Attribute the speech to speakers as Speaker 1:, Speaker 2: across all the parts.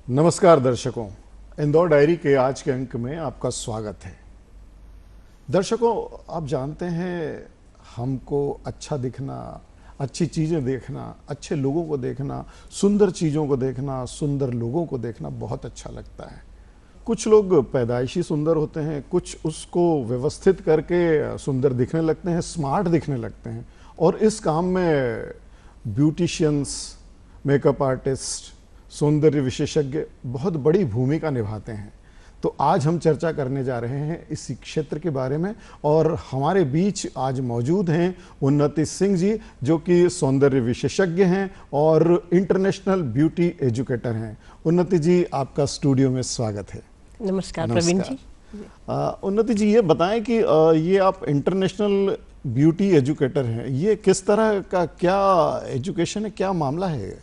Speaker 1: नमस्कार दर्शकों, इंदौर डायरी के आज के अंक में आपका स्वागत है। दर्शकों, आप जानते हैं हमको अच्छा दिखना, अच्छी चीज़ें देखना, अच्छे लोगों को देखना, सुंदर चीज़ों को देखना, सुंदर लोगों को देखना बहुत अच्छा लगता है। कुछ लोग पैदाइशी सुंदर होते हैं, कुछ उसको व्यवस्थित करके सुंदर दिखने लगते हैं, स्मार्ट दिखने लगते हैं, और इस काम में ब्यूटिशियंस, मेकअप आर्टिस्ट, सौंदर्य विशेषज्ञ बहुत बड़ी भूमिका निभाते हैं। तो आज हम चर्चा करने जा रहे हैं इसी क्षेत्र के बारे में, और हमारे बीच आज मौजूद हैं उन्नति सिंह जी, जो कि सौंदर्य विशेषज्ञ हैं और इंटरनेशनल ब्यूटी एजुकेटर हैं। उन्नति जी, आपका स्टूडियो में स्वागत है।
Speaker 2: नमस्कार प्रवीण जी।
Speaker 1: उन्नति जी, ये बताएं कि ये आप इंटरनेशनल ब्यूटी एजुकेटर हैं, ये किस तरह का क्या एजुकेशन है, क्या मामला है?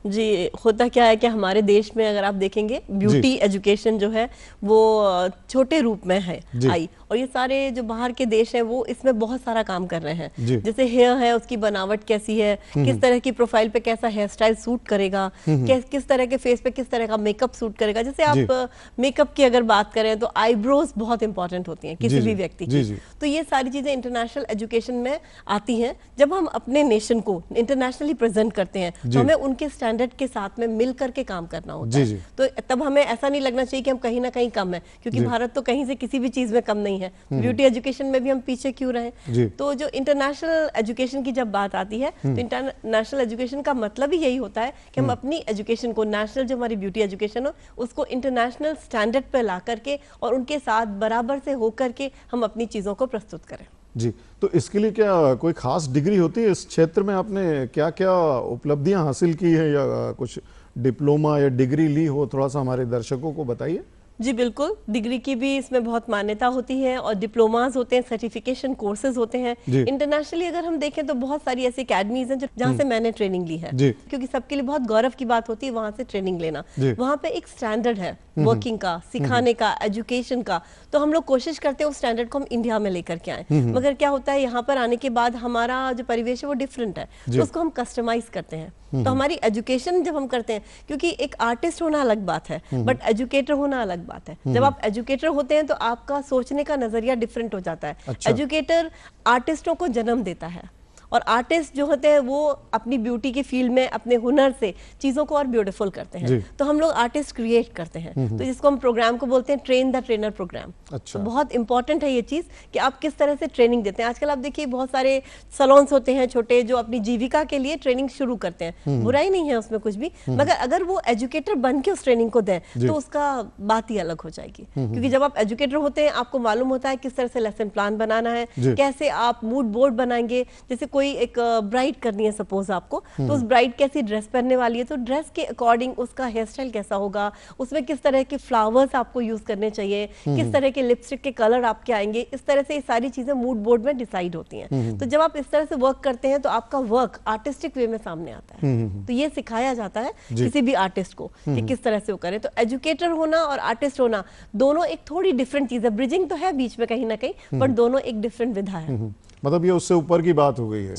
Speaker 2: जी, होता क्या है कि हमारे देश में अगर आप देखेंगे ब्यूटी एजुकेशन जो है वो छोटे रूप में है आई, और ये सारे जो बाहर के देश हैं वो इसमें बहुत सारा काम कर रहे हैं। जैसे हेयर है, उसकी बनावट कैसी है, किस तरह की प्रोफाइल पे कैसा हेयर स्टाइल सूट करेगा, किस तरह के फेस पे किस तरह का मेकअप सूट करेगा। जैसे आप मेकअप की अगर बात करें तो आईब्रोज बहुत इंपॉर्टेंट होती हैं किसी भी व्यक्ति की। तो ये सारी चीजें इंटरनेशनल एजुकेशन में आती हैं। जब हम अपने नेशन को इंटरनेशनली प्रेजेंट करते हैं तो हमें उनके स्टैंडर्ड के साथ में मिल करके काम करना होता है। तो तब हमें ऐसा नहीं लगना चाहिए कि हम कहीं ना कहीं कम है, क्योंकि भारत तो कहीं से किसी भी चीज में कम नहीं है। ब्यूटी एजुकेशन में भी हम पीछे क्यों रहे। तो जो इंटरनेशनल एजुकेशन की जब बात आती है तो इंटरनेशनल एजुकेशन का मतलब ही यही होता है कि हम अपनी एजुकेशन को, नेशनल जो हमारी ब्यूटी एजुकेशन हो, उसको इंटरनेशनल स्टैंडर्ड पे ला करके और उनके साथ बराबर से होकर के हम अपनी चीजों को प्रस्तुत करें।
Speaker 1: जी, तो इसके लिए क्या कोई खास डिग्री होती है? इस क्षेत्र में आपने क्या क्या उपलब्धियां हासिल की है, या कुछ डिप्लोमा या डिग्री ली हो? थोड़ा सा हमारे दर्शकों को बताइए।
Speaker 2: जी बिल्कुल, डिग्री की भी इसमें बहुत मान्यता होती है और डिप्लोमास होते हैं, सर्टिफिकेशन कोर्सेज होते हैं। इंटरनेशनली अगर हम देखें तो बहुत सारी ऐसी अकेडमीज हैं जहाँ से मैंने ट्रेनिंग ली है, क्योंकि सबके लिए बहुत गौरव की बात होती है वहाँ से ट्रेनिंग लेना। वहाँ पे एक स्टैंडर्ड है वर्किंग का, सिखाने का, एजुकेशन का। तो हम लोग कोशिश करते हैं उस स्टैंडर्ड को हम इंडिया में लेकर के आए, मगर क्या होता है यहाँ पर आने के बाद हमारा जो परिवेश है वो डिफरेंट है, तो उसको हम कस्टमाइज करते हैं। तो हमारी एजुकेशन जब हम करते हैं, क्योंकि एक आर्टिस्ट होना अलग बात है बट एजुकेटर होना अलग बात है। जब आप एजुकेटर होते हैं तो आपका सोचने का नजरिया डिफरेंट हो जाता है। एजुकेटर आर्टिस्टों को जन्म देता है, और आर्टिस्ट जो होते हैं वो अपनी ब्यूटी की फील्ड में अपने हुनर से चीजों को और ब्यूटीफुल करते हैं। तो हम लोग आर्टिस्ट क्रिएट करते हैं, तो जिसको हम प्रोग्राम को बोलते हैं ट्रेन द ट्रेनर प्रोग्राम। तो बहुत इंपॉर्टेंट है ये चीज कि आप किस तरह से ट्रेनिंग देते हैं। आजकल आप देखिए बहुत सारे सलोन्स होते हैं छोटे जो अपनी जीविका के लिए ट्रेनिंग शुरू करते हैं, बुराई नहीं है उसमें कुछ भी, मगर अगर वो एजुकेटर बन के उस ट्रेनिंग को दें तो उसका बात ही अलग हो जाएगी। क्योंकि जब आप एजुकेटर होते हैं आपको मालूम होता है किस तरह से लेसन प्लान बनाना है, कैसे आप मूड बोर्ड बनाएंगे। जैसे कोई एक ब्राइड करनी है सपोज आपको, तो उस ब्राइड कैसी ड्रेस पहनने वाली है, तो ड्रेस के अकॉर्डिंग उसका हेयर स्टाइल कैसा होगा, उसमें किस तरह के फ्लावर्स आपको यूज करने चाहिए, किस तरह के लिपस्टिक के कलर आपके आएंगे, इस तरह से ये सारी चीजें मूड बोर्ड में डिसाइड होती हैं। तो जब आप इस तरह से वर्क करते हैं तो आपका वर्क आर्टिस्टिक वे में सामने आता है। तो ये सिखाया जाता है किसी भी आर्टिस्ट को कि किस तरह से वो करे। तो एजुकेटर होना और आर्टिस्ट होना दोनों एक थोड़ी डिफरेंट चीज है। ब्रिजिंग तो है बीच में कहीं ना कहीं, बट दोनों एक डिफरेंट विधा है।
Speaker 1: मतलब ये उससे ऊपर की बात हो गई है,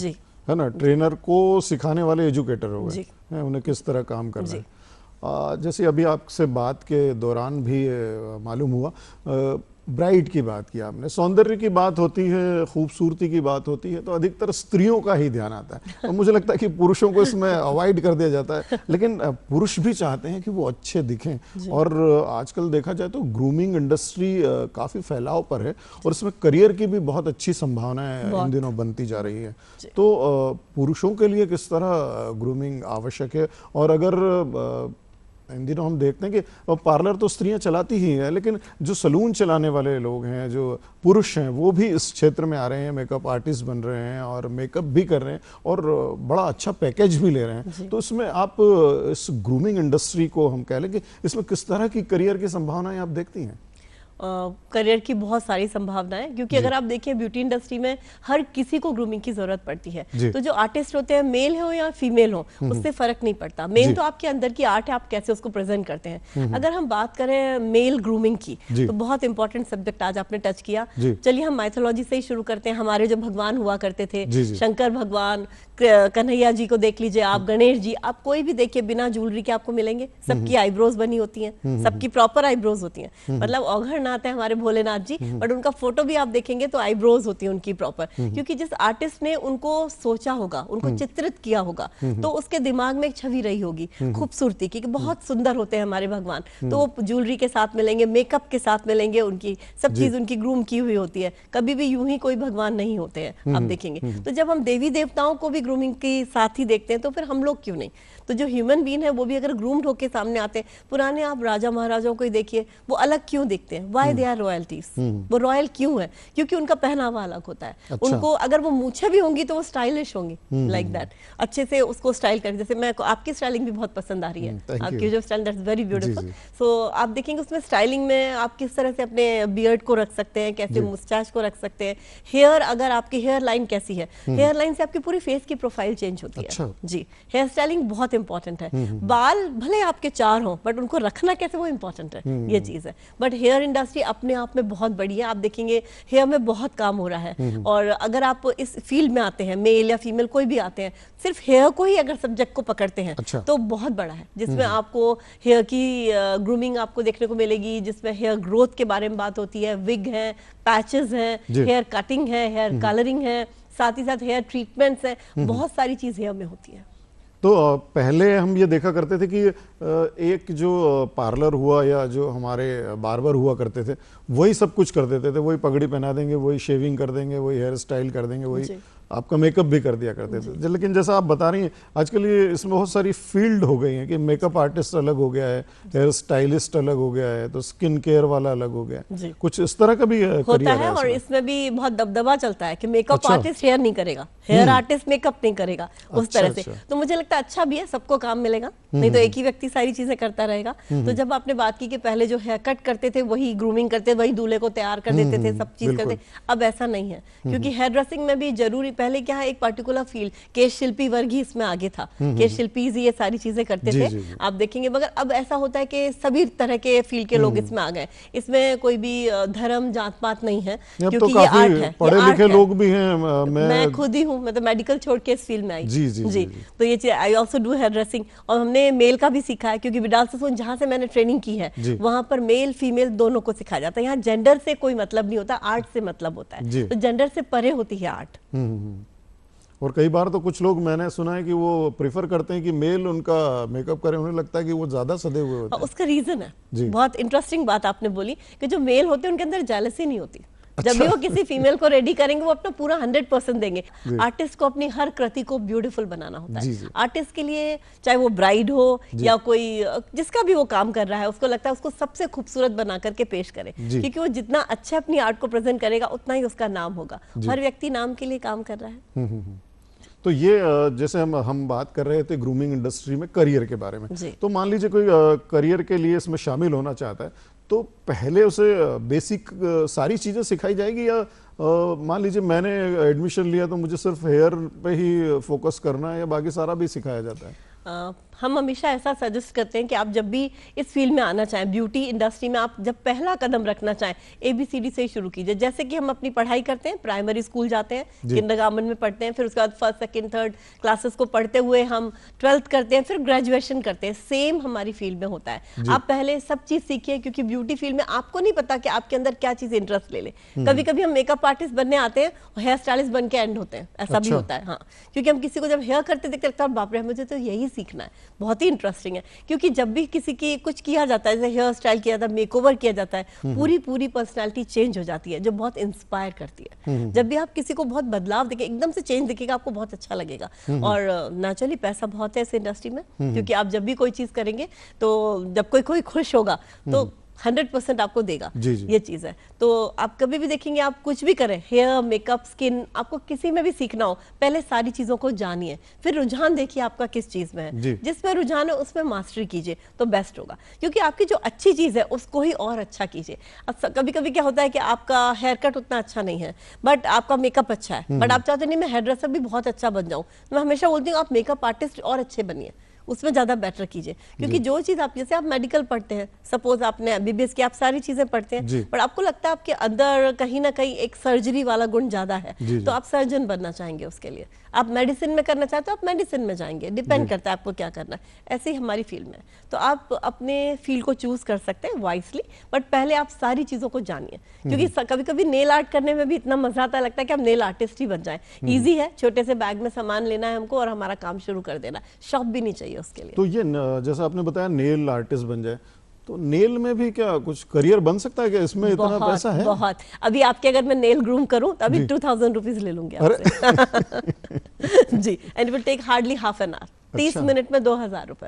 Speaker 1: है ना? ट्रेनर को सिखाने वाले एजुकेटर हो गए, उन्हें किस तरह काम करना है। जैसे अभी आपसे बात के दौरान भी मालूम हुआ, ब्राइड की बात की आपने, सौंदर्य की बात होती है, खूबसूरती की बात होती है तो अधिकतर स्त्रियों का ही ध्यान आता है, और मुझे लगता है कि पुरुषों को इसमें अवॉइड कर दिया जाता है। लेकिन पुरुष भी चाहते हैं कि वो अच्छे दिखें, और आजकल देखा जाए तो ग्रूमिंग इंडस्ट्री काफ़ी फैलाव पर है, और इसमें करियर की भी बहुत अच्छी संभावनाएं इन दिनों बनती जा रही है। तो पुरुषों के लिए किस तरह ग्रूमिंग आवश्यक है? और अगर इन दिनों हम देखते हैं कि पार्लर तो स्त्रियां चलाती ही हैं, लेकिन जो सलून चलाने वाले लोग हैं, जो पुरुष हैं, वो भी इस क्षेत्र में आ रहे हैं, मेकअप आर्टिस्ट बन रहे हैं और मेकअप भी कर रहे हैं और बड़ा अच्छा पैकेज भी ले रहे हैं। तो इसमें आप इस ग्रूमिंग इंडस्ट्री को हम कह लें कि इसमें किस तरह की करियर की संभावनाएं आप देखती हैं?
Speaker 2: करियर की बहुत सारी संभावनाएं, क्योंकि अगर आप देखें ब्यूटी इंडस्ट्री में हर किसी को ग्रूमिंग की जरूरत पड़ती है। तो जो आर्टिस्ट होते हैं, मेल हो या फीमेल हो, उससे फर्क नहीं पड़ता। मेन तो आपके अंदर की आर्ट है, आप कैसे उसको प्रेजेंट करते हैं। अगर हम बात करें मेल ग्रूमिंग की, तो बहुत इंपॉर्टेंट सब्जेक्ट आज आपने टच किया। चलिए हम माइथोलॉजी से ही शुरू करते हैं। हमारे जो भगवान हुआ करते थे, शंकर भगवान, कन्हैया जी को देख लीजिए आप, गणेश जी, आप कोई भी देखिए बिना ज्वेलरी के आपको मिलेंगे। सबकी आईब्रोज बनी होती हैं, सबकी प्रॉपर आईब्रोज होती हैं। मतलब औघड़नाथ है हमारे भोलेनाथ जी, बट उनका फोटो भी आप देखेंगे तो आईब्रोज होती है उनकी प्रॉपर, क्योंकि जिस आर्टिस्ट ने उनको सोचा होगा, उनको चित्रित किया होगा, तो उसके दिमाग में एक छवि रही होगी खूबसूरती की, बहुत सुंदर होते हैं हमारे भगवान। तो वो ज्वेलरी के साथ मिलेंगे, मेकअप के साथ मिलेंगे, उनकी सब चीज उनकी ग्रूम की हुई होती है। कभी भी यूं ही कोई भगवान नहीं होते हैं, आप देखेंगे। तो जब हम देवी देवताओं को भी ग्रूमिंग के साथ ही देखते हैं, तो फिर हम लोग क्यों नहीं? तो जो ह्यूमन बीइंग है वो भी अगर ग्रूम्ड होके सामने आते हैं, पुराने आप राजा महाराजाओं को ही देखिए, वो अलग क्यों दिखते हैं? Why they are royalties? वो रॉयल क्यों है? क्योंकि उनका पहनावा अलग होता है। अच्छा। उनको अगर वो मूछें भी होंगी तो वो स्टाइलिश होंगी, लाइक दैट, अच्छे से उसको स्टाइल कर। जैसे मैं आपकी स्टाइलिंग भी बहुत पसंद आ रही है, आपकी जो स्टाइल, दैट्स वेरी ब्यूटीफुल। सो आप देखेंगे उसमें स्टाइलिंग में आप किस तरह से अपने बियर्ड को रख सकते हैं, कैसे मुस्टैच को रख सकते हैं, हेयर, अगर आपकी हेयर लाइन कैसी है, हेयर लाइन से आपकी पूरी फेस की प्रोफाइल चेंज होती है। जी, हेयर स्टाइलिंग बहुत इंपॉर्टेंट है। बाल भले आपके 4 हों, बट उनको रखना कैसे, वो इंपॉर्टेंट है, ये चीज है। बट हेयर इंडस्ट्री अपने आप में बहुत बड़ी है। आप देखेंगे हेयर में बहुत काम हो रहा है। और अगर आप इस फील्ड में आते हैं, मेल या फीमेल कोई भी आते हैं, सिर्फ हेयर को ही अगर सब्जेक्ट को पकड़ते हैं, अच्छा। तो बहुत बड़ा है, जिसमें आपको हेयर की ग्रूमिंग आपको देखने को मिलेगी, जिसमें हेयर ग्रोथ के बारे में बात होती है, विग है, पैचेस है, हेयर कटिंग है, हेयर कलरिंग है, साथ ही साथ हेयर ट्रीटमेंट्स है, बहुत सारी चीज हेयर में होती है।
Speaker 1: तो पहले हम ये देखा करते थे कि एक जो पार्लर हुआ या जो हमारे बार्बर हुआ करते थे, वही सब कुछ कर देते थे, वही पगड़ी पहना देंगे, वही शेविंग कर देंगे, वही हेयर स्टाइल कर देंगे, वही आपका मेकअप भी कर दिया करते थे। लेकिन जैसा आप बता रही हैं, आजकल ये इसमें बहुत सारी फील्ड हो गई हैं कि मेकअप आर्टिस्ट अलग हो गया है, हेयर स्टाइलिस्ट अलग हो गया है, तो स्किन केयर वाला अलग हो गया है, कुछ इस तरह का भी
Speaker 2: होता है। और इसमें भी बहुत दबदबा चलता है कि मेकअप आर्टिस्ट हेयर नहीं करेगा, हेयर आर्टिस्ट मेकअप नहीं करेगा, उस तरह से। तो मुझे लगता है अच्छा भी है, सबको काम मिलेगा, नहीं तो एक ही व्यक्ति सारी चीजें करता रहेगा। तो जब आपने बात की कि पहले जो हेयर कट करते थे वही ग्रूमिंग करते, वही दूल्हे को तैयार कर देते थे, सब चीज करते, अब ऐसा नहीं है। क्योंकि हेयर ड्रेसिंग में भी जरूरी, पहले क्या है, एक पर्टिकुलर फील्ड, केश शिल्पी वर्ग ही इसमें आगे था, केश शिल्पी ही ये सारी चीजें करते थे, आप देखेंगे। मगर अब ऐसा होता है कि सभी तरह के फील्ड के लोग इसमें आ गए। इसमें कोई भी धर्म जात पात नहीं है, क्योंकि ये आर्ट है,
Speaker 1: पढ़े लिखे लोग भी हैं।
Speaker 2: मैं खुद ही हूँ, मैं तो मेडिकल छोड़ के इस फील्ड में आई। जी। तो ये I also do here dressing, और हमने मेल का भी सीखा है, क्योंकि विडाल सैलून जहाँ से मैंने ट्रेनिंग की है, वहां पर मेल फीमेल दोनों को सिखाया जाता है। यहाँ जेंडर से कोई मतलब नहीं होता, आर्ट से मतलब होता है। तो जेंडर से परे होती है आर्ट।
Speaker 1: और कई बार तो कुछ लोग, मैंने सुना है कि वो प्रेफर करते हैं कि मेल उनका मेकअप करे, उन्हें लगता है कि वो ज्यादा सदे हुए होते हैं।
Speaker 2: उसका रीजन है, बहुत इंटरेस्टिंग बात आपने बोली, कि जो मेल होते हैं उनके अंदर जेलसी नहीं होती।
Speaker 1: अच्छा।
Speaker 2: जब भी वो किसी फीमेल को रेडी करेंगे, वो अपना पूरा 100% देंगे। आर्टिस्ट को अपनी हर कृति को ब्यूटीफुल बनाना होता है। आर्टिस्ट के लिए, चाहे वो ब्राइड हो या कोई जिसका भी वो काम कर रहा है, उसको लगता है उसको सबसे खूबसूरत बना करके पेश करे, क्योंकि वो जितना अच्छा अपनी आर्ट को प्रेजेंट करेगा, उतना ही उसका नाम होगा। हर व्यक्ति नाम के लिए काम कर रहा है।
Speaker 1: तो ये जैसे हम बात कर रहे थे ग्रूमिंग इंडस्ट्री में करियर के बारे में, तो मान लीजिए कोई करियर के लिए इसमें शामिल होना चाहता है, तो पहले उसे बेसिक सारी चीज़ें सिखाई जाएगी, या मान लीजिए मैंने एडमिशन लिया तो मुझे सिर्फ हेयर पे ही फोकस करना है, या बाकी सारा भी सिखाया जाता है?
Speaker 2: हम हमेशा ऐसा सजेस्ट करते हैं कि आप जब भी इस फील्ड में आना चाहें, ब्यूटी इंडस्ट्री में आप जब पहला कदम रखना चाहें, ABCD से ही शुरू कीजिए। जैसे कि हम अपनी पढ़ाई करते हैं, प्राइमरी स्कूल जाते हैं, किंडरगार्टन में पढ़ते हैं, फिर उसके बाद फर्स्ट सेकंड थर्ड क्लासेस को पढ़ते हुए हम 12th करते हैं, फिर ग्रेजुएशन करते हैं। सेम हमारी फील्ड में होता है। आप पहले सब चीज सीखिए, क्योंकि ब्यूटी फील्ड में आपको नहीं पता कि आपके अंदर क्या चीज इंटरेस्ट ले ले। कभी कभी हम मेकअप आर्टिस्ट बनने आते हैं और हेयर स्टाइलिस्ट बन के एंड होते हैं, ऐसा भी होता है। हाँ, क्योंकि हम किसी को जब हेयर करते देखते लगता है बाप रे, मुझे तो यही सीखना है। बहुत ही इंटरेस्टिंग है, क्योंकि जब भी किसी की कुछ किया जाता है, जैसे हेयर स्टाइल किया जाता है, मेकओवर किया जाता है, पूरी पर्सनालिटी चेंज हो जाती है, जो बहुत इंस्पायर करती है। जब भी आप किसी को बहुत बदलाव देखें, एकदम से चेंज दिखेगा, आपको बहुत अच्छा लगेगा। और नेचुरली पैसा बहुत है इस इंडस्ट्री में, क्योंकि आप जब भी कोई चीज करेंगे, तो जब कोई खुश होगा, तो 100% आपको देगा।
Speaker 1: जी जी।
Speaker 2: ये चीज है। तो आप कभी भी देखेंगे, आप कुछ भी करें, हेयर, मेकअप, स्किन, आपको किसी में भी सीखना हो, पहले सारी चीजों को जानिए, फिर रुझान देखिए आपका किस चीज में है, जिसमें रुझान है उसमें मास्टरी कीजिए तो बेस्ट होगा। क्योंकि आपकी जो अच्छी चीज है उसको ही और अच्छा कीजिए। अब कभी कभी क्या होता है कि आपका हेयर कट उतना अच्छा नहीं है बट आपका मेकअप अच्छा है, बट आप चाहते नहीं मैं हेयर ड्रेसर भी बहुत अच्छा बन जाऊं, मैं हमेशा बोलती हूँ आप मेकअप आर्टिस्ट और अच्छे बनिए, उसमें ज्यादा बेटर कीजिए। क्योंकि जो चीज आप, जैसे आप मेडिकल पढ़ते हैं, सपोज आपने एमबीबीएस की, आप सारी चीजें पढ़ते हैं, पर आपको लगता है आपके अंदर कहीं ना कहीं एक सर्जरी वाला गुण ज्यादा है, तो आप सर्जन बनना चाहेंगे, उसके लिए आप मेडिसिन में करना चाहते हो, आप मेडिसिन में जाएंगे, डिपेंड करता है आपको क्या करना है। ऐसे ही हमारी फील्ड में, तो आप अपने फील्ड को चूज कर सकते हैं वाइसली, बट पहले आप सारी चीजों को जानिए। क्योंकि कभी कभी नेल आर्ट करने में भी इतना मजा आता लगता है कि हम नेल आर्टिस्ट ही बन जाए। इजी है, छोटे से बैग में सामान लेना है हमको और हमारा काम शुरू कर देना, शॉप भी नहीं चाहिए उसके लिए।
Speaker 1: तो ये जैसा आपने बताया नेल आर्टिस्ट बन जाए, तो नेल में भी क्या कुछ करियर बन सकता है? क्या इसमें इतना पैसा है?
Speaker 2: बहुत। अभी आपके अगर मैं नेल ग्रूम करूं तो अभी 2000 रुपीज ले लूंगी आपसे। जी, and it will take hardly half an hour, 30 minute में 2000 रुपए।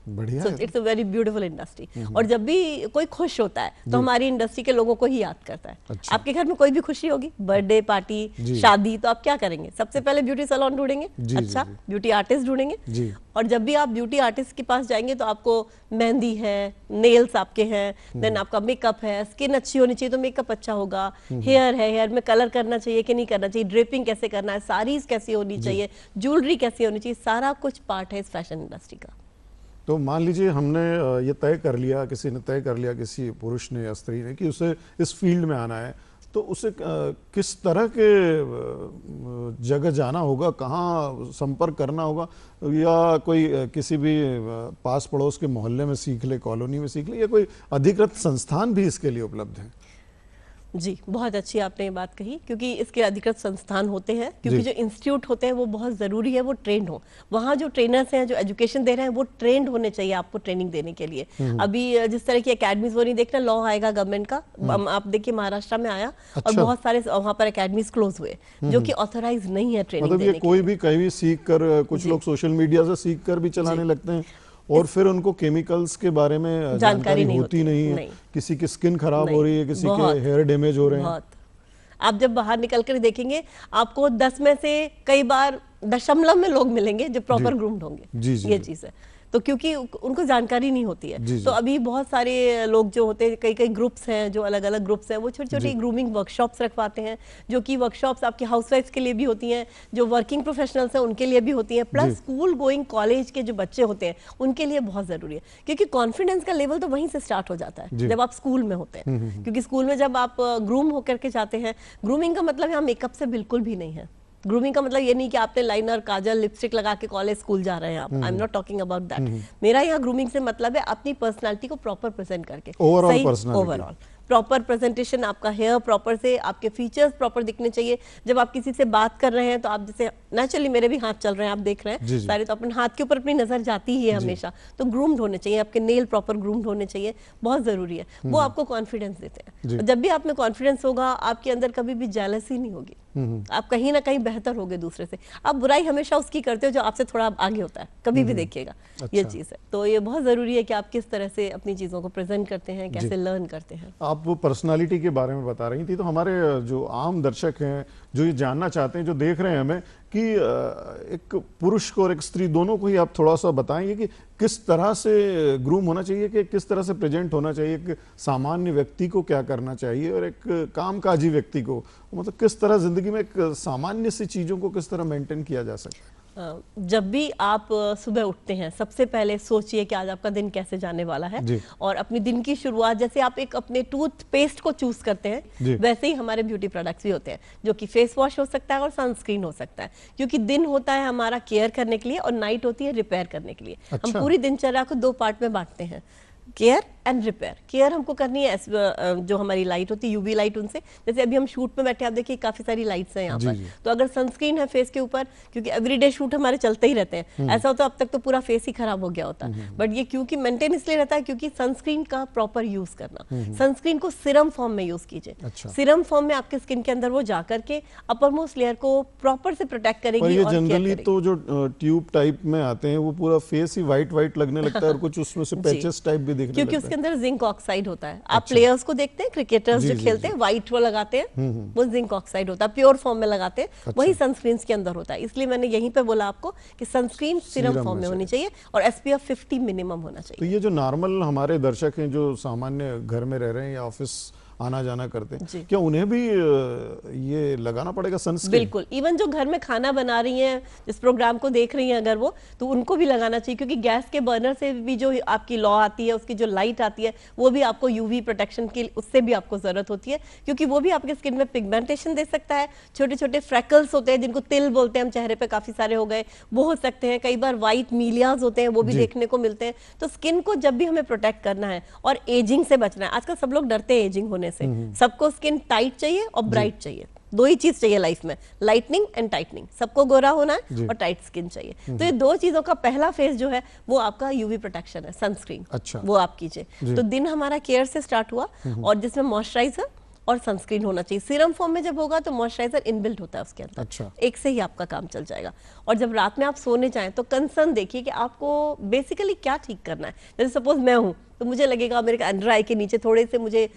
Speaker 1: बढ़िया
Speaker 2: है। It's a very beautiful industry. और जब भी कोई खुश होता है तो हमारी इंडस्ट्री के लोगों को ही याद करता है। अच्छा। आपके घर में कोई भी खुशी होगी, बर्थडे पार्टी, शादी, तो आप क्या करेंगे? सबसे पहले ब्यूटी सैलून ढूंढेंगे, अच्छा ब्यूटी आर्टिस्ट ढूंढेंगे, और जब भी आप ब्यूटी आर्टिस्ट के पास जाएंगे तो आपको मेहंदी है, नेल्स आपके हैं, देन आपका मेकअप है, स्किन अच्छी होनी चाहिए तो मेकअप अच्छा होगा, हेयर है, हेयर में कलर करना चाहिए कि नहीं करना चाहिए, ड्रेपिंग कैसे करना है, साड़ीज कैसी होनी चाहिए, ज्वेलरी कैसी होनी चाहिए, सारा कुछ पार्ट है इस फैशन इंडस्ट्री का।
Speaker 1: तो मान लीजिए हमने ये तय कर लिया, किसी ने तय कर लिया, किसी पुरुष ने या स्त्री ने, कि उसे इस फील्ड में आना है, तो उसे किस तरह के जगह जाना होगा, कहाँ संपर्क करना होगा, या कोई किसी भी पास पड़ोस के मोहल्ले में सीख ले, कॉलोनी में सीख ले, या कोई अधिकृत संस्थान भी इसके लिए उपलब्ध है?
Speaker 2: जी, बहुत अच्छी आपने ये बात कही, क्योंकि इसके अधिकृत संस्थान होते हैं, क्योंकि जो इंस्टीट्यूट होते हैं वो बहुत ज़रूरी है वो ट्रेंड हो। वहाँ जो ट्रेनर्स हैं, जो एजुकेशन दे रहे हैं, वो ट्रेंड होने चाहिए आपको ट्रेनिंग देने के लिए। अभी जिस तरह की अकेडमीज हो रही, देखना लॉ आएगा गवर्नमेंट का, आप देखिए महाराष्ट्र में आया, अच्छा। और बहुत सारे वहाँ पर अकेडमीज क्लोज हुए जो कि ऑथराइज नहीं है ट्रेनिंग
Speaker 1: देने के लिए। कोई भी कहीं भी सीख कर, कुछ लोग सोशल मीडिया से सीख कर भी चलाने लगते हैं, और फिर उनको केमिकल्स के बारे में जानकारी होती नहीं है। किसी की स्किन खराब हो रही है, किसी के हेयर डैमेज हो रहे हैं।
Speaker 2: आप जब बाहर निकल कर देखेंगे, आपको 10 में से कई बार दशमलव में लोग मिलेंगे जो प्रॉपर ग्रूम्ड होंगे। ये चीज है, तो क्योंकि उनको जानकारी नहीं होती है। तो अभी बहुत सारे लोग जो होते हैं, कई कई ग्रुप्स हैं, जो अलग अलग ग्रुप्स हैं, वो छोटी छोटी ग्रूमिंग वर्कशॉप्स रखवाते हैं, जो कि वर्कशॉप्स आपके हाउसवाइफ्स के लिए भी होती हैं, जो वर्किंग प्रोफेशनल्स हैं उनके लिए भी होती हैं, प्लस स्कूल गोइंग कॉलेज के जो बच्चे होते हैं उनके लिए बहुत जरूरी है। क्योंकि कॉन्फिडेंस का लेवल तो वहीं से स्टार्ट हो जाता है जब आप स्कूल में होते हैं। क्योंकि स्कूल में जब आप ग्रूम होकर के जाते हैं, ग्रूमिंग का मतलब यहाँ मेकअप से बिल्कुल भी नहीं है। ग्रूमिंग का मतलब ये नहीं कि आपने लाइनर, काजल, लिपस्टिक लगा के कॉलेज स्कूल जा रहे हैं आप। I am not talking about that. मेरा यहाँ ग्रूमिंग से मतलब है अपनी पर्सनालिटी को प्रॉपर प्रेजेंट करके, ओवरऑल प्रॉपर प्रेजेंटेशन, आपका हेयर प्रॉपर से, आपके फीचर्स प्रॉपर दिखने चाहिए। जब आप किसी से बात कर रहे हैं तो आप, जैसे नेचुरली मेरे भी हाथ चल रहे हैं, आप देख रहे हैं सारे, तो अपने हाथ के ऊपर अपनी नजर जाती ही है हमेशा। तो ग्रूम्ड होने चाहिए, आपके नेल प्रॉपर ग्रूम्ड होने चाहिए, बहुत जरूरी है। वो आपको कॉन्फिडेंस देते हैं। जब भी आप में कॉन्फिडेंस होगा, आपके अंदर कभी भी जेलसी नहीं होगी, आप कहीं ना कहीं बेहतर होगे दूसरे से। आप बुराई हमेशा उसकी करते हो जो आपसे थोड़ा आगे होता है, कभी भी देखिएगा। ये चीज है, तो ये बहुत जरूरी है कि आप किस तरह से अपनी चीजों को प्रेजेंट करते हैं, कैसे लर्न करते हैं।
Speaker 1: आप वो पर्सनालिटी के बारे में बता रही थी, तो हमारे जो आम दर्शक हैं, जो ये जानना चाहते हैं, जो देख रहे हैं हमें, कि एक पुरुष को और एक स्त्री दोनों को ही आप थोड़ा सा बताएंगे कि किस तरह से ग्रूम होना चाहिए, कि किस तरह से प्रेजेंट होना चाहिए, एक सामान्य व्यक्ति को क्या करना चाहिए, और एक कामकाजी व्यक्ति को, मतलब किस तरह जिंदगी में एक सामान्य सी चीजों को किस तरह मेंटेन किया जा सकता है।
Speaker 2: जब भी आप सुबह उठते हैं, सबसे पहले सोचिए कि आज आपका दिन कैसे जाने वाला है, और अपनी दिन की शुरुआत, जैसे आप एक अपने टूथपेस्ट को चूज करते हैं, वैसे ही हमारे ब्यूटी प्रोडक्ट्स भी होते हैं, जो कि फेस वॉश हो सकता है और सनस्क्रीन हो सकता है। क्योंकि दिन होता है हमारा केयर करने के लिए और नाइट होती है रिपेयर करने के लिए। हम पूरी दिनचर्या को 2 पार्ट में बांटते हैं, केयर एंड रिपेयर। केयर हमको करनी है जो हमारी लाइट होती है, यूवी लाइट, उनसे, जैसे अभी हम शूट में बैठे, आप देखिए काफी सारी लाइट्स हैं यहाँ पर। तो अगर सनस्क्रीन है फेस के ऊपर, क्योंकि एवरीडे शूट हमारे चलते ही रहते हैं, ऐसा होता है अब तक तो पूरा फेस ही खराब हो गया होता है, बट ये क्योंकि मेंटेन इसलिए रहता है क्योंकि सनस्क्रीन का प्रॉपर यूज करना। सनस्क्रीन को सिरम फॉर्म में यूज कीजिए। सिरम फॉर्म में आपके स्किन के अंदर वो जाकर के अपर मोस्ट लेयर को प्रॉपर से प्रोटेक्ट करेगी।
Speaker 1: और जनरली तो जो ट्यूब टाइप में आते हैं वो पूरा फेस ही व्हाइट व्हाइट लगने लगता है, और कुछ उसमें से पैचेस टाइप भी दिखने लगता है,
Speaker 2: क्योंकि उसके अंदर जिंक ऑक्साइड होता है। आप प्लेयर्स को देखते हैं, क्रिकेटर्स जो खेलते हैं व्हाइट वो लगाते हैं, वो जिंक ऑक्साइड होता है, प्योर फॉर्म में लगाते हैं, वही सनस्क्रीन के अंदर होता है। इसलिए मैंने यहीं पे बोला आपको कि सनस्क्रीन सीरम फॉर्म में होनी चाहिए और SPF 50 मिनिमम होना चाहिए।
Speaker 1: तो ये जो नॉर्मल हमारे दर्शक हैं जो सामान्य घर में रह रहे हैं या ऑफिस आना जाना करते हैं, क्या उन्हें भी ये लगाना पड़ेगा सनस्क्रीन?
Speaker 2: बिल्कुल, इवन जो घर में खाना बना रही हैं, जिस प्रोग्राम को देख रही हैं अगर वो, तो उनको भी लगाना चाहिए, क्योंकि गैस के बर्नर से भी जो आपकी लौ आती है, उसकी जो लाइट आती है, वो भी आपको UV प्रोटेक्शन की, उससे भी आपको जरूरत होती है, क्योंकि वो भी आपके स्किन में पिगमेंटेशन दे सकता है। छोटे छोटे फ्रैकल्स होते हैं जिनको तिल बोलते हैं, हम चेहरे पे काफी सारे हो गए, वो हो सकते हैं। कई बार व्हाइट मीलियाज होते हैं, वो भी देखने को मिलते हैं। तो स्किन को जब भी हमें प्रोटेक्ट करना है और एजिंग से बचना है, आजकल सब लोग डरते हैं एजिंग होने से, सबको स्किन टाइट चाहिए और ब्राइट चाहिए, दो ही चीज चाहिए लाइफ में, लाइटनिंग एंड टाइटनिंग। सबको गोरा होना है और टाइट स्किन चाहिए। तो ये दो चीजों का पहला फेज जो है वो आपका UV प्रोटेक्शन है, सनस्क्रीन।
Speaker 1: अच्छा।
Speaker 2: वो आप कीजिए। तो दिन हमारा केयर से स्टार्ट हुआ, और जिसमें मॉइस्चराइजर और सनस्क्रीन होना चाहिए। सीरम फॉर्म में जब होगा तो मॉइस्चराइजर इनबिल्ट होता है उसके अंदर।
Speaker 1: अच्छा।
Speaker 2: एक से ही आपका काम चल जाएगा। और जब रात में आप सोने जाएं तो कंसर्न देखिए कि आपको बेसिकली क्या ठीक करना है। जैसे सपोज मैं हूं तो मुझे लगेगा मेरे अंडर आई के नीचे थोड़े से मुझे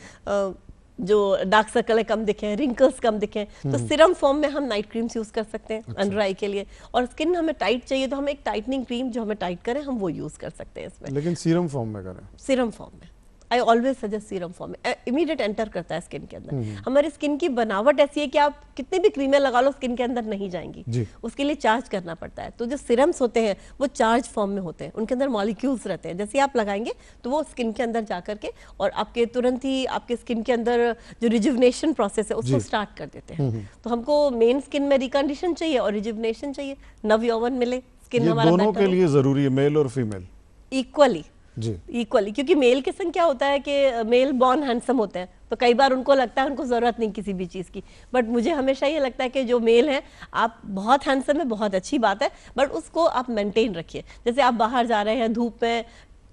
Speaker 2: जो डार्क सर्कल है कम दिखे, रिंकल्स कम दिखे, तो सीरम फॉर्म में हम नाइट क्रीम्स यूज कर सकते हैं अंडर आई के लिए। और स्किन हमें टाइट चाहिए तो हम एक टाइटनिंग क्रीम जो हमें टाइट करे हम वो यूज कर सकते हैं इसमें।
Speaker 1: लेकिन सीरम फॉर्म में करें?
Speaker 2: सीरम फॉर्म में I always suggest serum form में, इमीडिएट एंटर करता है स्किन के अंदर। हमारी स्किन की बनावट ऐसी है कि आप कितने भी क्रीमें लगा लो स्किन के अंदर नहीं जाएंगी, उसके लिए चार्ज करना पड़ता है। तो जो सीरम्स होते हैं वो चार्ज फॉर्म में होते हैं, उनके अंदर मॉलिक्यूल्स रहते हैं। जैसे आप लगाएंगे तो वो स्किन के अंदर जा करके और आपके तुरंत ही आपके स्किन के अंदर जो रिजुवनेशन प्रोसेस है उसको स्टार्ट कर देते हैं। तो हमको मेन स्किन में रिकंडीशन चाहिए और रिजुवनेशन चाहिए, नवयौवन मिले, स्किन हमारा
Speaker 1: दोनों के लिए जरूरी है, मेल और फीमेल
Speaker 2: इक्वली इक्वली। क्योंकि मेल के संग क्या होता है कि मेल बॉर्न हैंडसम होते हैं, तो कई बार उनको लगता है उनको जरूरत नहीं किसी भी चीज की। बट मुझे हमेशा ये लगता है कि जो मेल है आप बहुत हैंडसम है, बहुत अच्छी बात है, बट उसको आप मेंटेन रखिए। जैसे आप बाहर जा रहे हैं धूप में,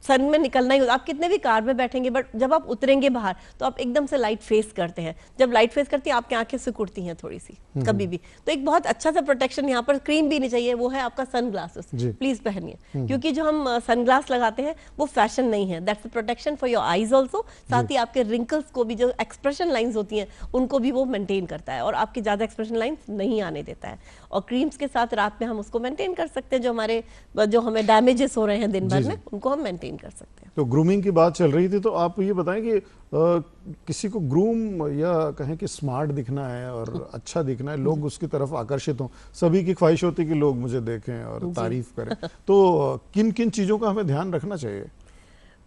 Speaker 2: सन में निकलना ही, आप कितने भी कार में बैठेंगे बट जब आप उतरेंगे बाहर तो आप एकदम से लाइट फेस करते हैं। जब लाइट फेस करती है आपकी आंखें सिकुड़ती हैं थोड़ी सी कभी भी। तो एक बहुत अच्छा सा प्रोटेक्शन यहाँ पर क्रीम भी नहीं चाहिए, वो है आपका सन ग्लासेस। प्लीज पहनिए, क्योंकि जो हम सन ग्लास लगाते हैं वो फैशन नहीं है, that's protection for your eyes also. साथ ही आपके रिंकल्स को भी, जो एक्सप्रेशन लाइन्स होती हैं उनको भी वो मेंटेन करता है और आपकी ज्यादा एक्सप्रेशन लाइन्स नहीं आने देता है। और क्रीम्स के साथ रात में हम उसको मेंटेन कर सकते हैं, जो हमें डैमेजेस हो रहे हैं दिन भर में उनको हम मेंटेन कर सकते हैं।
Speaker 1: तो ग्रूमिंग की बात चल रही थी, तो आप ये बताएं कि किसी को ग्रूम या कहें कि स्मार्ट दिखना है और अच्छा दिखना है, लोग उसकी तरफ आकर्षित हों, सभी की ख्वाहिश होती है कि लोग मुझे देखें और तारीफ करें, तो किन किन चीज़ों का हमें ध्यान रखना चाहिए?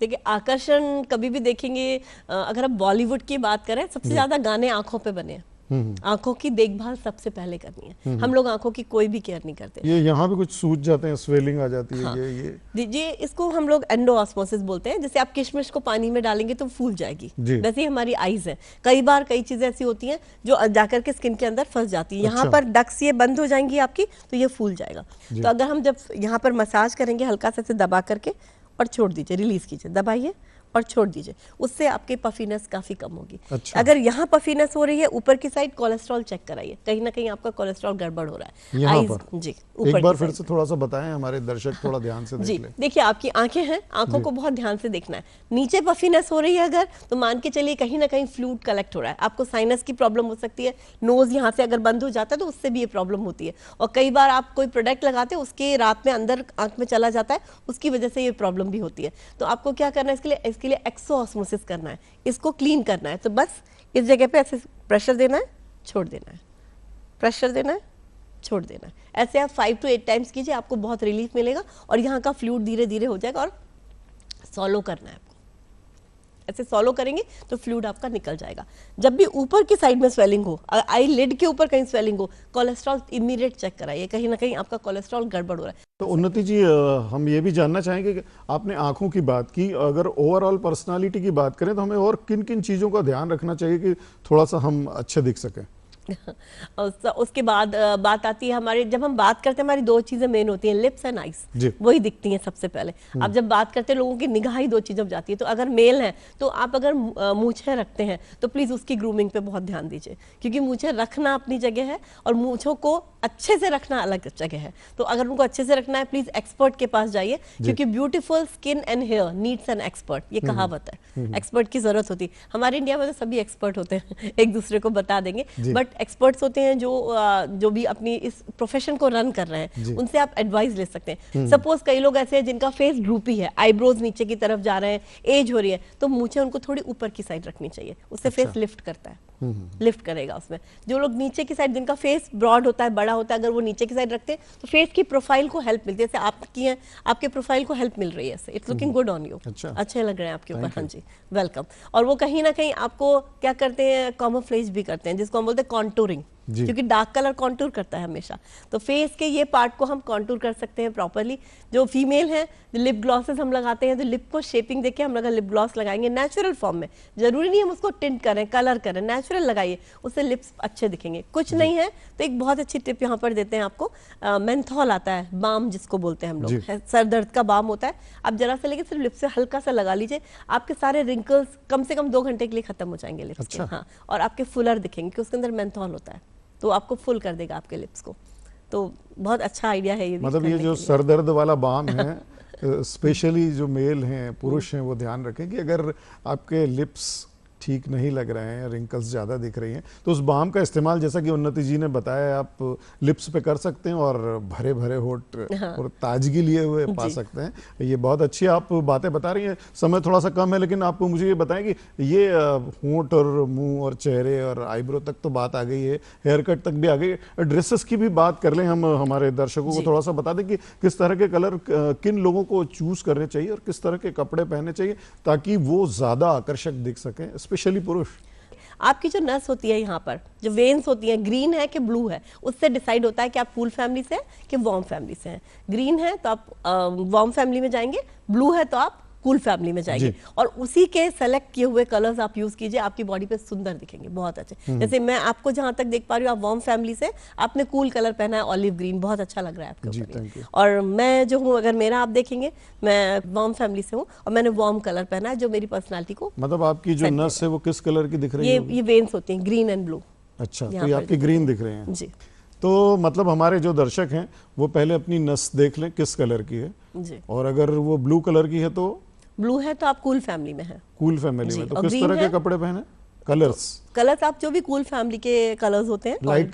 Speaker 2: देखिए, आकर्षण कभी भी देखेंगे, अगर आप बॉलीवुड की बात करें, सबसे ज्यादा गाने आंखों पे बने हैं। आंखों की देखभाल सबसे पहले करनी है। हम लोग आंखों की कोई भी केयर नहीं करते।
Speaker 1: ये यहाँ भी कुछ सूज जाते हैं, स्वेलिंग आ जाती है। हाँ।
Speaker 2: ये इसको हम लोग एंडोऑस्मोसिस बोलते हैं। जैसे आप किशमिश को पानी में डालेंगे तो फूल जाएगी, वैसे ही हमारी आईज है। कई बार कई चीजें ऐसी होती हैं जो जाकर के स्किन के अंदर फंस जाती है। यहाँ पर डक्स ये बंद हो जाएंगी आपकी, तो ये फूल जाएगा। तो अगर हम जब यहाँ पर मसाज करेंगे हल्का से दबा करके और छोड़ दीजिए, रिलीज कीजिए, दबाइए और छोड़ दीजिए, उससे आपकी पफीनेस काफी कम होगी। अच्छा। अगर यहाँ पफीनेस हो रही है ऊपर की साइड, कोलेस्ट्रॉल चेक कराइए, कहीं ना कहीं आपका कोलेस्ट्रॉल गड़बड़ हो रहा है।
Speaker 1: यहाँ पर जी एक बार फिर से थोड़ा सा बताएं, हमारे दर्शक थोड़ा ध्यान से देख लें।
Speaker 2: देखिए, आपकी आंखें हैं, आंखों को बहुत ध्यान से देखना है। नीचे पफीनेस हो रही है अगर, तो मान के चलिए कहीं ना कहीं फ्लूइड कलेक्ट हो रहा है। आपको साइनस की प्रॉब्लम हो सकती है, नोज यहाँ से अगर बंद हो जाता है तो उससे भी ये प्रॉब्लम होती है। और कई बार आप कोई प्रोडक्ट लगाते हैं, उसके रात में अंदर आंख में चला जाता है, उसकी वजह से ये प्रॉब्लम भी होती है। तो आपको क्या करना है इसके लिए एक्सोऑस्मोसिस करना है, इसको क्लीन करना है। तो बस इस जगह पे ऐसे प्रेशर देना है, छोड़ देना है, प्रेशर देना है, छोड़ देना है। ऐसे आप 5 to 8 टाइम्स कीजिए, आपको बहुत रिलीफ मिलेगा और यहाँ का फ्लूइड धीरे धीरे हो जाएगा। और सॉलो करना है आपको, ऐसे सॉलो करेंगे तो फ्लूइड आपका निकल जाएगा। जब भी ऊपर की साइड में स्वेलिंग हो, आई लिड के ऊपर कहीं स्वेलिंग हो, कोलेस्ट्रॉल इमीडिएट चेक कराइए, कहीं ना कहीं आपका कोलेस्ट्रॉल गड़बड़ हो रहा है।
Speaker 1: तो उन्नति जी, हम ये भी जानना चाहेंगे कि आपने आंखों की बात की, अगर ओवरऑल पर्सनालिटी की बात करें तो हमें और किन किन चीज़ों का ध्यान रखना चाहिए कि थोड़ा सा हम अच्छे दिख सकें?
Speaker 2: उसके बाद बात आती है हमारे, जब हम बात करते हैं हमारी दो चीजें मेन होती हैं, लिप्स एंड आईज, वही दिखती हैं सबसे पहले। अब जब बात करते हैं लोगों की निगाह ही दो चीजों में जाती है, तो अगर मेल है तो आप अगर मूछें रखते हैं तो प्लीज उसकी ग्रूमिंग पे बहुत ध्यान दीजिए, क्योंकि मूछें रखना अपनी जगह है और मूछों को अच्छे से रखना अलग जगह है। तो अगर उनको अच्छे से रखना है प्लीज एक्सपर्ट के पास जाइए, क्योंकि beautiful skin and hair needs an expert, ये कहावत है, एक्सपर्ट की जरूरत होती है। हमारे इंडिया में तो सभी एक्सपर्ट होते हैं, एक दूसरे को बता देंगे, बट एक्सपर्ट्स होते हैं जो भी अपनी इस प्रोफेशन को रन कर रहे हैं, उनसे आप एडवाइस ले सकते हैं। सपोज कई लोग ऐसे हैं जिनका फेस ड्रूपी है, आईब्रोज नीचे की तरफ जा रहे हैं, एज हो रही है, तो मूछें उनको थोड़ी ऊपर की साइड रखनी चाहिए, उससे फेस लिफ्ट करता है, लिफ्ट करेगा उसमें। जो लोग नीचे की साइड, जिनका फेस ब्रॉड होता है, बड़ा होता है, अगर वो नीचे की साइड रखते हैं तो फेस की प्रोफाइल को हेल्प मिलती है, जैसे आपकी है, आपके प्रोफाइल को हेल्प मिल रही है, it's looking good on you, अच्छे लग रहे हैं आपके ऊपर। हाँ जी, वेलकम। और वो कहीं ना कहीं आपको क्या करते हैं, कैमोफ्लेज भी करते हैं, जिसको हम बोलते हैं कॉन्टूरिंग, क्योंकि डार्क कलर कॉन्टूर करता है हमेशा। तो फेस के ये पार्ट को हम कॉन्टूर कर सकते हैं प्रॉपरली। जो फीमेल है, लिप ग्लॉसेस हम लगाते हैं, तो लिप को शेपिंग देके हम अगर लिप ग्लॉस लगाएंगे नेचुरल फॉर्म में, जरूरी नहीं हम उसको टिंट करें, कलर करें, नेचुरल लगाइए, उससे लिप्स अच्छे दिखेंगे। कुछ नहीं है तो एक बहुत अच्छी टिप यहाँ पर देते हैं आपको, मेंथॉल आता है, बाम जिसको बोलते हैं हम लोग, सर दर्द का बाम होता है, आप जरा से लेके सिर्फ लिप से हल्का सा लगा लीजिए, आपके सारे रिंकल्स कम से कम 2 घंटे के लिए खत्म हो जाएंगे लिप्स के। हाँ, और आपके फुलर दिखेंगे कि उसके अंदर मेंथॉल होता है, तो आपको फुल कर देगा आपके लिप्स को। तो बहुत अच्छा आइडिया है ये।
Speaker 1: मतलब ये जो सरदर्द वाला बाम है, स्पेशली जो मेल हैं, पुरुष हैं, वो ध्यान रखें कि अगर आपके लिप्स ठीक नहीं लग रहे हैं, रिंकल्स ज़्यादा दिख रही हैं, तो उस बाम का इस्तेमाल, जैसा कि उन्नति जी ने बताया, आप लिप्स पे कर सकते हैं और भरे भरे होठ और ताजगी लिए हुए पा सकते हैं। ये बहुत अच्छी आप बातें बता रही हैं। समय थोड़ा सा कम है, लेकिन आप मुझे ये बताएं कि ये होठ और मुंह और चेहरे और आईब्रो तक तो बात आ गई है, हेयर कट तक भी आ गई है, ड्रेसेस की भी बात कर लें हम, हमारे दर्शकों को थोड़ा सा बता दें कि किस तरह के कलर किन लोगों को चूज करने चाहिए और किस तरह के कपड़े पहनने चाहिए ताकि वो ज़्यादा आकर्षक दिख सकें, स्पेशली पुरुष।
Speaker 2: आपकी जो नस होती है, यहाँ पर जो वेन्स होती हैं, ग्रीन है कि ब्लू है, उससे डिसाइड होता है कि आप कूल फैमिली से हैं कि वार्म फैमिली से हैं। ग्रीन है तो आप वार्म फैमिली में जाएंगे, ब्लू है तो आप कूल फैमिली में जाएंगे, और उसी के सेलेक्ट किए हुए कलर्स आप यूज कीजिए, आपकी बॉडी पे सुंदर दिखेंगे, बहुत अच्छे। जैसे मैं आपको जहां तक देख पा रही हूँ, आप वार्म फैमिली से, आपने कूल कलर पहना है, ऑलिव ग्रीन, बहुत अच्छा लग रहा है आपके ऊपर। और मैं जो हूँ, अगर मेरा आप देखेंगे, मैं वार्म फैमिली से हूँ और मैंने वार्म कलर पहना है, जो मेरी पर्सनैलिटी को,
Speaker 1: मतलब आपकी जो नस है वो किस कलर की दिख रही है?
Speaker 2: ये वेन्स होती हैं, ग्रीन एंड ब्लू।
Speaker 1: अच्छा, तो ये आपकी ग्रीन दिख रहे हैं
Speaker 2: जी।
Speaker 1: तो मतलब हमारे जो दर्शक हैं वो पहले अपनी नस देख लें किस कलर की है जी। और अगर वो ब्लू कलर की है, तो
Speaker 2: ब्लू है तो आप कूल फैमिली में हैं।
Speaker 1: कूल फैमिली में, तो किस तरह के कपड़े पहने? कलर्स
Speaker 2: आप जो भी कूल फैमिली के कलर्स होते हैं, लाइट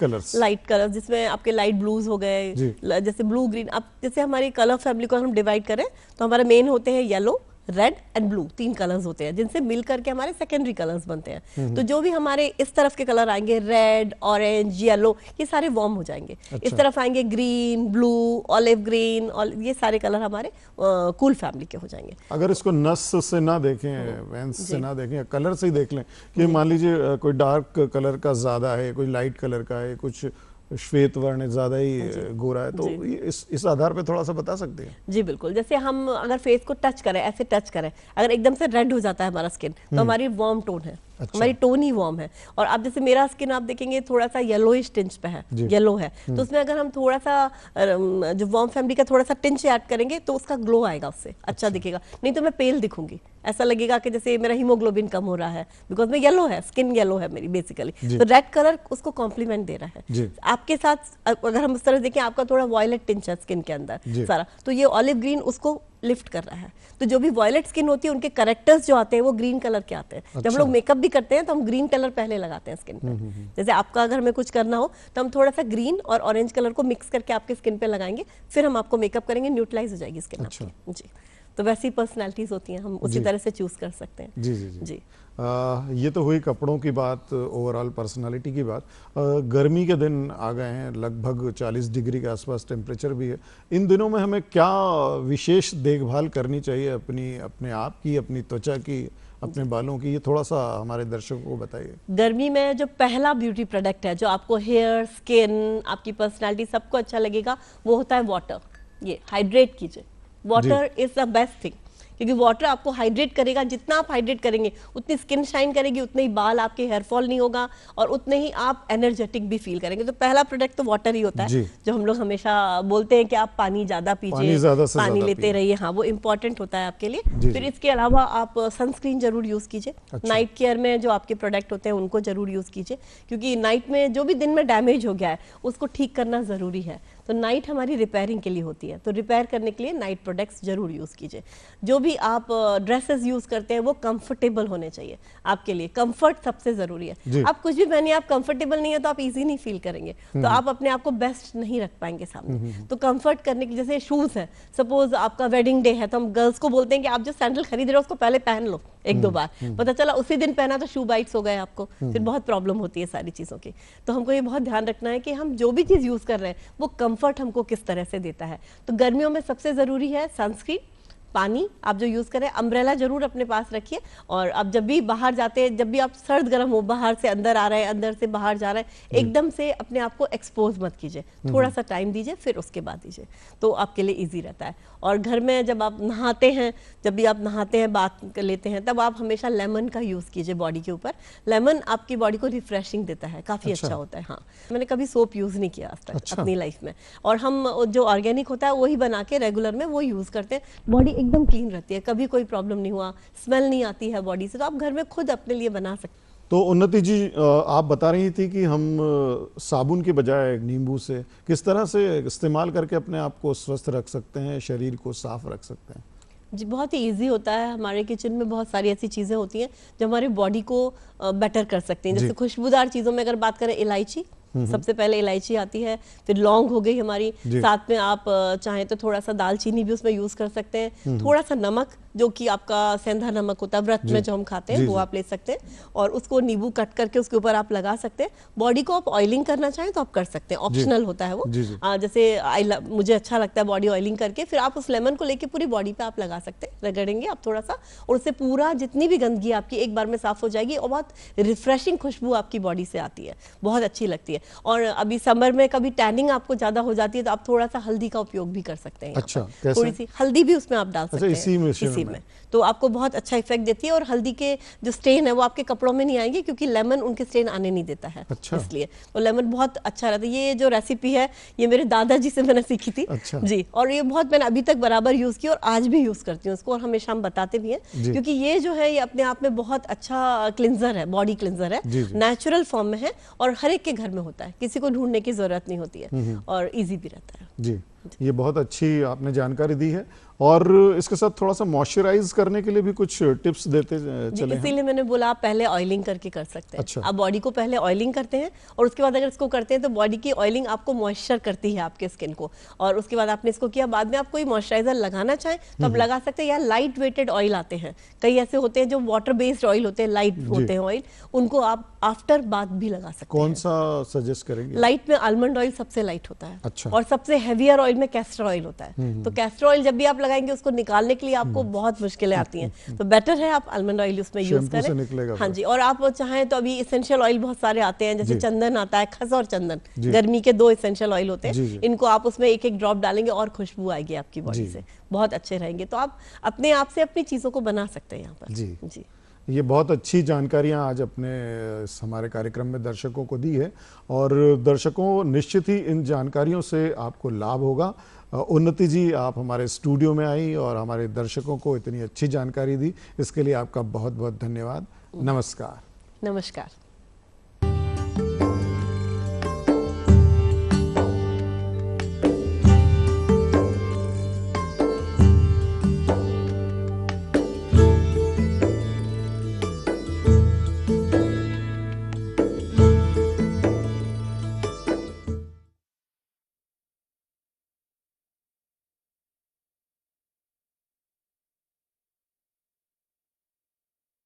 Speaker 2: कलर्स जिसमें आपके लाइट ब्लूज हो गए, जैसे ब्लू ग्रीन। अब जैसे हमारी कलर फैमिली को हम डिवाइड करें तो हमारे मेन होते हैं yellow, red and blue, 3 colours होते हैं, जिनसे मिल करके हमारे सेकेंडरी कलर्स बनते हैं। तो जो भी हमारे इस तरफ के कलर आएंगे, रेड, ऑरेंज, येलो, ये सारे वार्म हो जाएंगे। अच्छा। इस तरफ आएंगे ग्रीन, ब्लू, ऑलिव ग्रीन, और ये सारे कलर हमारे कूल फैमिली के हो जाएंगे।
Speaker 1: अगर इसको नस से ना देखें, वेंस से ना देखें, कलर से ही देख लें कि मान लीजिए कोई डार्क कलर का ज्यादा है, कोई लाइट कलर का है, कुछ श्वेत वर्ण ज्यादा ही गोरा है, तो इस आधार पे थोड़ा सा बता सकते हैं?
Speaker 2: जी बिल्कुल। जैसे हम अगर फेस को टच करें, ऐसे टच करें, अगर एकदम से रेड हो जाता है हमारा स्किन, तो हमारी वार्म टोन है। अच्छा। हमारी टोन ही वार्म है। और अब जैसे मेरा स्किन आप देखेंगे थोड़ा सा येलोइश टिंच पे है, येलो है, तो उसमें अगर हम थोड़ा सा जो वार्म फैमिली का थोड़ा सा टिंच ऐड करेंगे तो उसका ग्लो आएगा, उससे अच्छा दिखेगा। नहीं तो मैं पेल दिखूंगी, ऐसा लगेगा कि जैसे मेरा हीमोग्लोबिन कम हो रहा है, बिकॉज मैं येलो है, स्किन येलो है मेरी बेसिकली। तो रेड कलर उसको कॉम्प्लीमेंट दे रहा है। आपके साथ अगर हम उस तरह देखें, आपका थोड़ा वॉयलेट टिंच है स्किन के अंदर सारा, तो ये ऑलिव ग्रीन उसको लिफ्ट कर रहा है। तो जो भी वॉयलेट स्किन होती है, उनके कैरेक्टर्स जो आते हैं वो ग्रीन कलर के आते हैं। अच्छा। जब हम लोग मेकअप भी करते हैं तो हम ग्रीन कलर पहले लगाते हैं स्किन पे। जैसे आपका अगर हमें कुछ करना हो तो हम थोड़ा सा ग्रीन और ऑरेंज कलर को मिक्स करके आपके स्किन पे लगाएंगे, फिर हम आपको मेकअप करेंगे, न्यूट्रलाइज हो जाएगी स्किन आपकी। जी, तो वैसी पर्सनालिटीज होती हैं, हम उसी तरह से चूज कर सकते हैं।
Speaker 1: जी जी जी, जी। ये तो हुई कपड़ों की बात, ओवरऑल पर्सनालिटी की बात। गर्मी के दिन आ गए हैं, लगभग 40 डिग्री के आसपास टेम्परेचर भी है। इन दिनों में हमें क्या विशेष देखभाल करनी चाहिए अपने आप की, अपनी त्वचा की, अपने बालों की? ये थोड़ा सा हमारे दर्शकों को बताइए।
Speaker 2: गर्मी में जो पहला ब्यूटी प्रोडक्ट है जो आपको हेयर, स्किन, आपकी पर्सनालिटी सबको अच्छा लगेगा, वो होता है वाटर। ये हाइड्रेट कीजिए, water is the best thing. क्योंकि वाटर आपको हाइड्रेट करेगा, जितना आप हाइड्रेट करेंगे उतनी स्किन शाइन करेगी, उतने ही बाल आपके हेयर फॉल नहीं होगा और उतने ही आप एनर्जेटिक भी फील करेंगे। तो पहला प्रोडक्ट तो वाटर ही होता है, जो हम लोग हमेशा बोलते हैं कि आप पानी ज्यादा पीजिए, पानी लेते रहिए, हाँ वो इंपॉर्टेंट होता है आपके लिए। फिर इसके अलावा आप सनस्क्रीन जरूर यूज कीजिए। नाइट केयर में जो आपके प्रोडक्ट होते हैं उनको जरूर यूज कीजिए, क्योंकि नाइट में जो भी दिन में डैमेज हो गया है उसको ठीक करना जरूरी है। तो नाइट हमारी रिपेयरिंग के लिए होती है, तो रिपेयर करने के लिए नाइट प्रोडक्ट्स जरूर यूज कीजिए। जो भी आप ड्रेसेस यूज करते हैं वो कंफर्टेबल होने चाहिए आपके लिए, कंफर्ट सबसे जरूरी है। आप कुछ भी पहनिए, आप कंफर्टेबल नहीं है तो आप इजी नहीं फील करेंगे, तो आप अपने आप को बेस्ट नहीं रख पाएंगे सामने। तो कंफर्ट करने की, जैसे शूज है, सपोज आपका वेडिंग डे है तो हम गर्ल्स को बोलते हैं कि आप जो सैंडल खरीद रहे हो उसको पहले पहन लो एक दो बार, पता चला उसी दिन पहना तो शू बाइट्स हो गए आपको, फिर बहुत प्रॉब्लम होती है सारी चीजों की। तो हमको ये बहुत ध्यान रखना है कि हम जो भी चीज यूज कर रहे हैं वो कंफर्ट हमको किस तरह से देता है। तो गर्मियों में सबसे जरूरी है सनस्क्रीन, पानी आप जो यूज करें, अम्ब्रेला जरूर अपने पास रखिए। और आप जब भी बाहर जाते हैं, जब भी आप सर्द गर्म हो, बाहर से अंदर आ रहे हैं, अंदर से बाहर जा रहे हैं, एकदम से अपने आप को एक्सपोज मत कीजिए, थोड़ा सा टाइम दीजिए, फिर उसके बाद दीजिए, तो आपके लिए इजी रहता है। और घर में जब आप नहाते हैं, जब भी आप नहाते हैं, बात लेते हैं, तब आप हमेशा लेमन का यूज कीजिए बॉडी के ऊपर। लेमन आपकी बॉडी को रिफ्रेशिंग देता है, काफी अच्छा होता है। हाँ, मैंने कभी सोप यूज नहीं किया आज तक अपनी लाइफ में, और हम जो ऑर्गेनिक होता है वही बना के रेगुलर में वो यूज करते हैं। बॉडी एकदम क्लीन रहती है, कभी कोई प्रॉब्लम नहीं हुआ, स्मेल नहीं आती है बॉडी से, तो आप घर में खुद अपने लिए बना सकते हैं।
Speaker 1: तो उन्नति जी, आप बता रही थी कि हम साबुन के बजाय नींबू से किस तरह से इस्तेमाल करके अपने आप को स्वस्थ रख सकते हैं, शरीर को साफ रख सकते हैं?
Speaker 2: जी, बहुत ही इजी होता है। हमारे किचन में बहुत सारी ऐसी चीज़ें होती हैं जो हमारे बॉडी को बेटर कर सकती हैं। जैसे खुशबूदार चीज़ों में अगर बात करें, इलायची, सबसे पहले इलायची आती है, फिर लौंग हो गई हमारी, साथ में आप चाहें तो थोड़ा सा दालचीनी भी उसमें यूज कर सकते हैं, थोड़ा सा नमक जो कि आपका सेंधा नमक होता है व्रत में जो हम खाते हैं वो आप ले सकते हैं, और उसको नींबू कट करके उसके ऊपर आप लगा सकते हैं। बॉडी को आप ऑयलिंग करना चाहें तो आप कर सकते हैं, ऑप्शनल होता है वो। जैसे मुझे अच्छा लगता है बॉडी ऑयलिंग करके, फिर आप उस लेमन को लेके पूरी बॉडी पे आप लगा सकते हैं, रगड़ेंगे आप थोड़ा सा, और उससे पूरा जितनी भी गंदगी आपकी एक बार में साफ हो जाएगी, और बहुत रिफ्रेशिंग खुशबू आपकी बॉडी से आती है, बहुत अच्छी लगती है। और अभी समर में कभी टैनिंग आपको ज्यादा हो जाती है तो आप थोड़ा सा हल्दी का उपयोग भी कर सकते हैं।
Speaker 1: अच्छा, कैसे?
Speaker 2: थोड़ी सी हल्दी भी उसमें आप डाल सकते हैं, इसी में, तो आपको बहुत अच्छा इफेक्ट देती है। और हल्दी के जो स्टेन है वो आपके कपड़ों में नहीं आएंगे, क्योंकि लेमन उनके स्टेन आने नहीं देता है। अच्छा। इसलिए तो लेमन बहुत अच्छा रहता है। ये जो रेसिपी है ये मेरे दादाजी से मैंने सीखी थी। अच्छा। जी, और ये बहुत मैंने अभी तक बराबर यूज की और आज भी यूज करती हूँ इसको, और हमेशा हम बताते भी हैं, क्योंकि ये जो है ये अपने आप में बहुत अच्छा क्लिंजर है, बॉडी क्लिंजर है, नेचुरल फॉर्म में है, और हर एक के घर में होता है, किसी को ढूंढने की जरूरत नहीं होती है, और इजी भी रहता है।
Speaker 1: जी, ये बहुत अच्छी आपने जानकारी दी है। और इसके साथ थोड़ा सा मॉइस्चराइज करने के लिए भी कुछ टिप्स देते चले।
Speaker 2: इसीलिए मैंने बोला आप पहले ऑयलिंग करके कर सकते हैं। अच्छा। आप बॉडी को पहले ऑयलिंग करते हैं, और उसके बाद अगर इसको करते हैं तो बॉडी की ऑयलिंग आपको मॉइस्चर करती है आपके स्किन को, और उसके बाद आपने इसको किया, बाद में आप कोई मॉइस्चराइजर लगाना चाहें तो आप लगा सकते हैं, या लाइट वेटेड ऑयल आते हैं, कई ऐसे होते हैं जो वाटर बेस्ड ऑयल होते हैं, लाइट होते हैं ऑयल, उनको आप आफ्टर बाथ भी लगा सकते हैं।
Speaker 1: कौन सा सजेस्ट करेंगे?
Speaker 2: लाइट में आलमंड ऑयल सबसे लाइट होता है।
Speaker 1: अच्छा।
Speaker 2: और सबसे हेवियर ऑयल में कैस्टर ऑयल होता है। तो कैस्टर ऑयल जब भी आप लगाएंगे उसको निकालने के लिए आपको बहुत मुश्किलें आती हैं, तो बेटर है आप आलमंड ऑयल उसमें यूज करें। हाँ जी, और आप चाहें तो अभी इसेंशियल ऑयल बहुत सारे आते हैं, जैसे चंदन आता है, खस और चंदन, गर्मी के 2 इसेंशियल ऑयल होते हैं। इनको आप उसमें एक एक ड्रॉप डालेंगे और खुशबू आएगी आपकी बॉडी से, बहुत अच्छे रहेंगे। तो आप अपने आप से अपनी चीजों को बना सकते हैं यहाँ पर। जी,
Speaker 1: ये बहुत अच्छी जानकारियां आज अपने हमारे कार्यक्रम में दर्शकों को दी है, और दर्शकों निश्चित ही इन जानकारियों से आपको लाभ होगा। उन्नति जी, आप हमारे स्टूडियो में आई और हमारे दर्शकों को इतनी अच्छी जानकारी दी, इसके लिए आपका बहुत बहुत धन्यवाद। नमस्कार।
Speaker 2: नमस्कार।